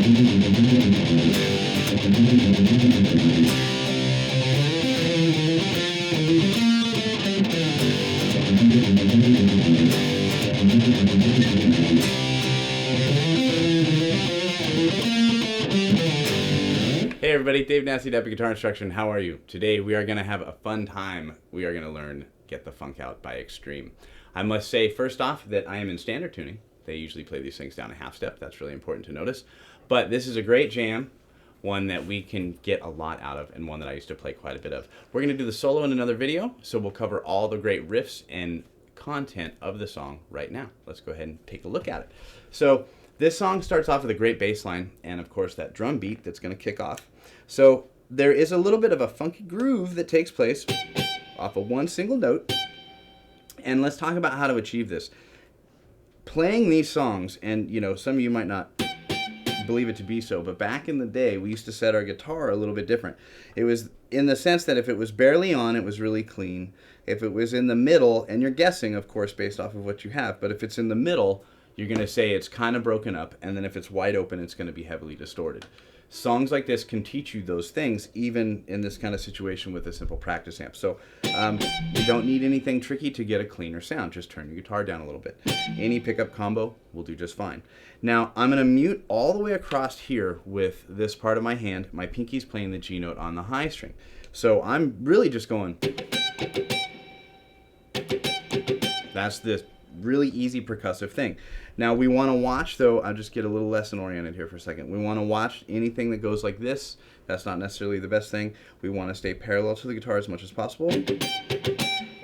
Hey everybody, Dave Nasty, Epic Guitar Instruction. How are you? Today we are going to have a fun time. We are going to learn Get the Funk Out by Extreme. I must say first off that I am in standard tuning. They usually play these things down a half step. That's really important to notice. But this is a great jam, one that we can get a lot out of and one that I used to play quite a bit of. We're going to do the solo in another video, so we'll cover all the great riffs and content of the song right now. Let's go ahead and take a look at it. So this song starts off with a great bass line and of course that drum beat that's going to kick off. So there is a little bit of a funky groove that takes place off of one single note. And let's talk about how to achieve this. Playing these songs, and you know, some of you might not believe it to be so, but back in the day we used to set our guitar a little bit different. It was in the sense that if it was barely on, it was really clean. If it was in the middle, and you're guessing of course based off of what you have, but if it's in the middle, you're going to say it's kind of broken up, and then if it's wide open, it's going to be heavily distorted. Songs like this can teach you those things, even in this kind of situation with a simple practice amp. So you don't need anything tricky to get a cleaner sound. Just turn your guitar down a little bit. Any pickup combo will do just fine. Now, I'm going to mute all the way across here with this part of my hand. My pinky's playing the G note on the high string. So I'm really just going. That's this really easy percussive thing. Now we want to watch, though, I'll just get a little lesson oriented here for a second. We want to watch anything that goes like this. That's not necessarily the best thing. We want to stay parallel to the guitar as much as possible.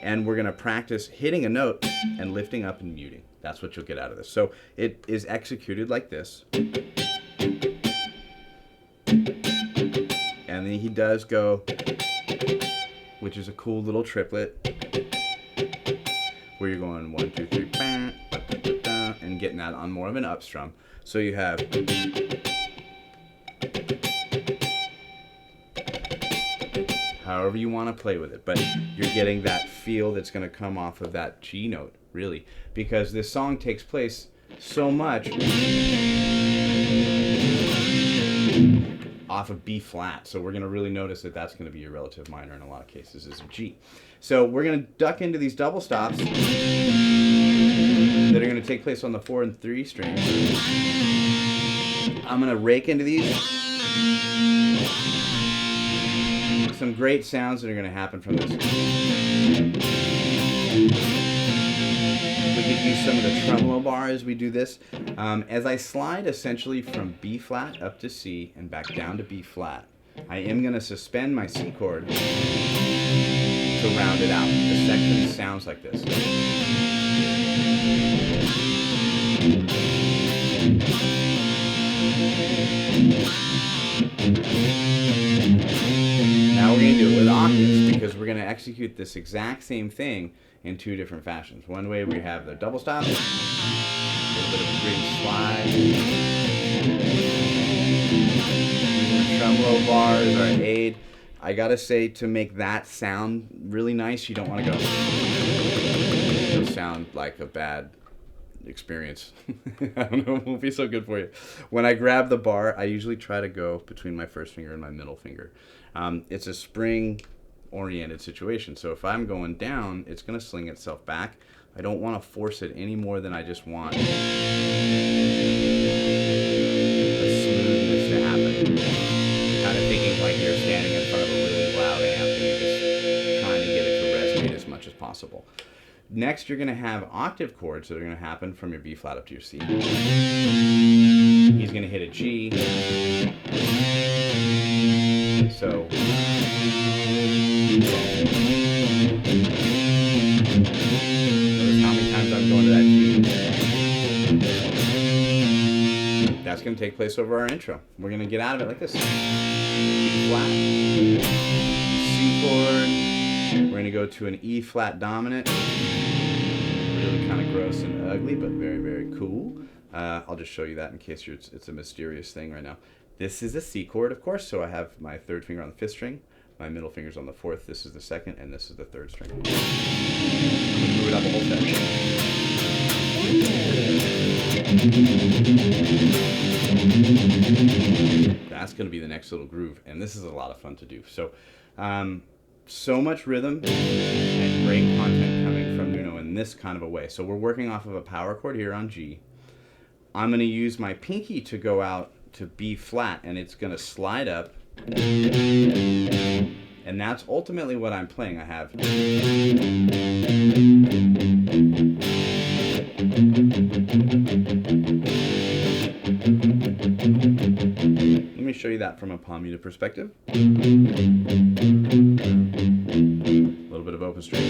And we're going to practice hitting a note and lifting up and muting. That's what you'll get out of this. So it is executed like this. And then he does go, which is a cool little triplet, where you're going 1, 2, 3, and getting that on more of an up strum. So you have however you want to play with it, but you're getting that feel that's going to come off of that G note, really, because this song takes place so much off of B flat, so we're going to really notice that that's going to be your relative minor in a lot of cases is a G. So we're going to duck into these double stops that are going to take place on the 4 and 3 strings. I'm going to rake into these. Some great sounds that are going to happen from this. We could use some of the tremolo bar as we do this. As I slide essentially from B flat up to C and back down to B flat, I am going to suspend my C chord to round it out. The section sounds like this. Now we're going to do it with octaves, because we're going to execute this exact same thing in two different fashions. One way we have the double stop, a little bit of a green slide, tremolo bars, our aid. I gotta say, to make that sound really nice, you don't want to go. It'll sound like a bad experience. I don't know, it won't be so good for you. When I grab the bar, I usually try to go between my first finger and my middle finger. It's a spring-oriented situation, so if I'm going down, it's going to sling itself back. I don't want to force it any more than I just want a smoothness to happen. Kind of thinking like you're standing in front of a really loud amp and you're just trying to get it to resonate as much as possible. Next, you're going to have octave chords that are going to happen from your B flat up to your C. He's going to hit a G. So notice how many times I'm going to that G. That's going to take place over our intro. We're going to get out of it like this. B flat, C chord. We're going to go to an E flat dominant. Really kind of gross and ugly, but very, very cool. I'll just show you that in case it's a mysterious thing right now. This is a C chord, of course, so I have my third finger on the 5th string, my middle finger's on the 4th, this is the 2nd, and this is the 3rd string. I'm going to move it up a whole step. that's going to be the next little groove, and this is a lot of fun to do. So, so much rhythm and great content coming from Nuno in this kind of a way. So we're working off of a power chord here on G. I'm going to use my pinky to go out to B flat, and it's going to slide up, and that's ultimately what I'm playing. I have let me show you that from a palm muted perspective. A little bit of open string.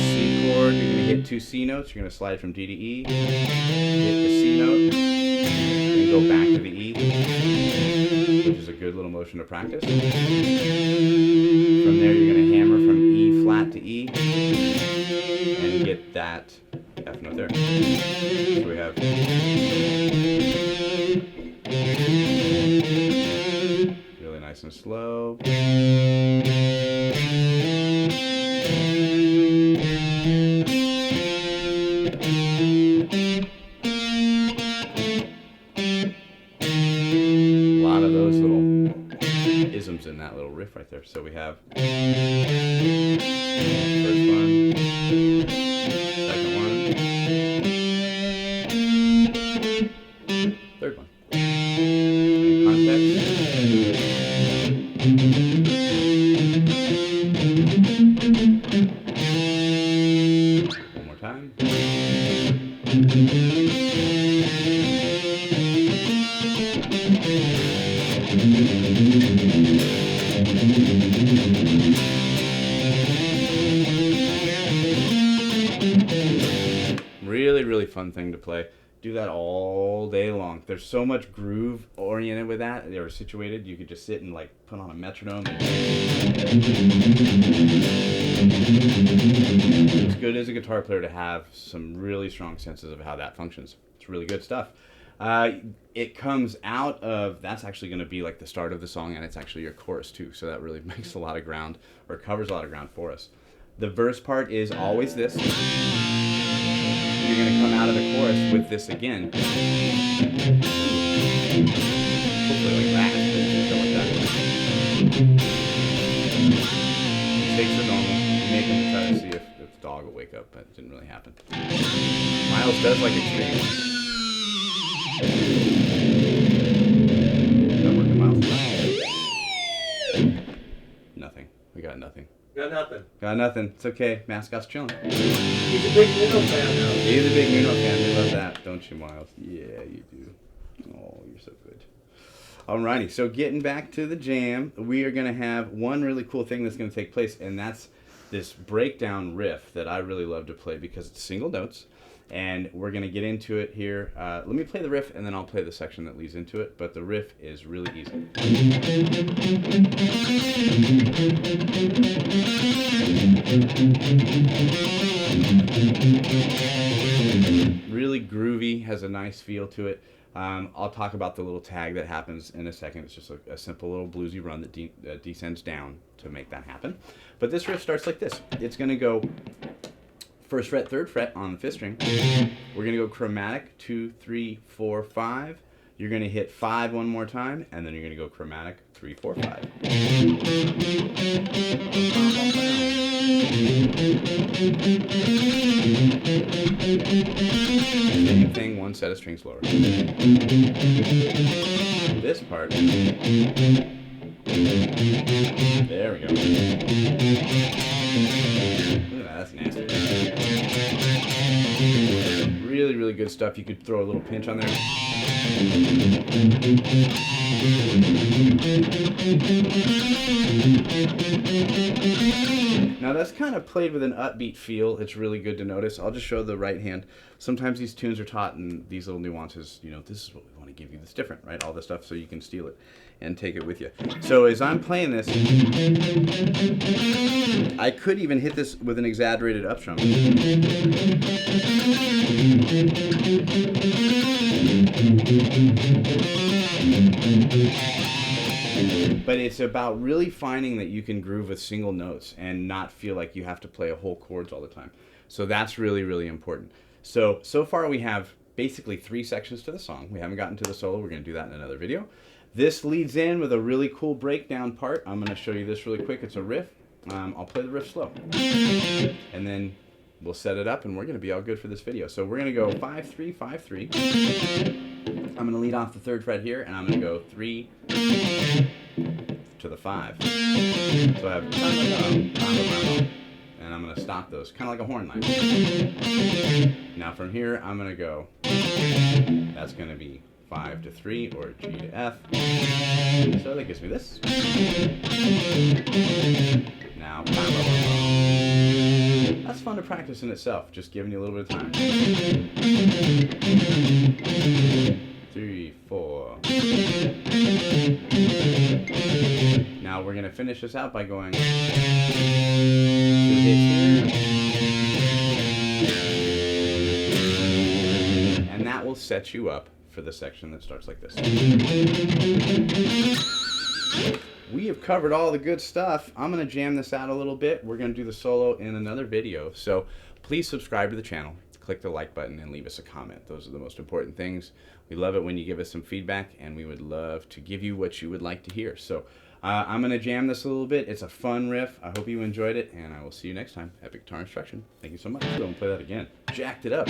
C chord, you're going to hit 2 C notes. You're going to slide from D to E, hit the C note, and go back to the E, which is a good little motion to practice. From there, you're going to hammer from E flat to E, and get that F note there. So we have really nice and slow. A lot of those little isms in that little riff right there. So we have first one, second one, third one. And context. One more time. Really, really fun thing to play. Do that all day long. There's so much groove oriented with that. They were situated. You could just sit and like put on a metronome. It's good as a guitar player to have some really strong senses of how that functions. It's really good stuff. It comes out of, that's actually going to be like the start of the song, and it's actually your chorus too. So that really makes a lot of ground, or covers a lot of ground for us. The verse part is always this. You're going to come out of the chorus with this again. Hopefully like that. Like that. Takes are normal. Make them try to see if the dog will wake up, but it didn't really happen. Miles does like Extreme. Not working, Miles. Nothing. We got nothing. Got nothing. Got nothing. It's okay. Mascot's chilling. He's a big Nuno fan now. He's a big Nuno fan. We love that, don't you, Miles? Yeah, you do. Oh, you're so good. Alrighty, so getting back to the jam, we are going to have one really cool thing that's going to take place, and that's this breakdown riff that I really love to play because it's single notes, and we're going to get into it here. Let me play the riff, and then I'll play the section that leads into it, but the riff is really easy. Really groovy, has a nice feel to it. I'll talk about the little tag that happens in a second. It's just a simple little bluesy run that descends down to make that happen. But this riff starts like this. It's going to go first fret, third fret on the fifth string. We're going to go chromatic, 2, 3, 4, 5. You're going to hit 5 one more time, and then you're going to go chromatic, 3, 4, 5. Same thing, one set of strings lower. This part. There we go. Look at that, that's nasty. Really, really good stuff. You could throw a little pinch on there. Now that's kind of played with an upbeat feel. It's really good to notice. I'll just show the right hand. Sometimes these tunes are taught in these little nuances. You know, this is what we want to give you that's different, right? All this stuff so you can steal it and take it with you. So as I'm playing this, I could even hit this with an exaggerated upstrum. But it's about really finding that you can groove with single notes and not feel like you have to play a whole chords all the time. So that's really, really important. So far we have basically 3 sections to the song. We haven't gotten to the solo. We're going to do that in another video. This leads in with a really cool breakdown part. I'm going to show you this really quick. It's a riff. I'll play the riff slow. And then we'll set it up and we're going to be all good for this video. So we're going to go 5-3, 5-3. I'm going to lead off the 3rd fret here and I'm going to go 3 to the 5. So I have and I'm going to stop those, kind of like a horn line. Now from here, I'm going to go, that's going to be 5 to 3 or G to F. So that gives me this. Now, that's fun to practice in itself, just giving you a little bit of time. 3, 4. Now we're going to finish this out by going 2 hits here. And that will set you up for the section that starts like this. We have covered all the good stuff. I'm going to jam this out a little bit. We're going to do the solo in another video. So please subscribe to the channel, click the like button, and leave us a comment. Those are the most important things. We love it when you give us some feedback, and we would love to give you what you would like to hear. So I'm going to jam this a little bit. It's a fun riff. I hope you enjoyed it, and I will see you next time. Epic Guitar Instruction. Thank you so much. Go and play that again. Jacked it up.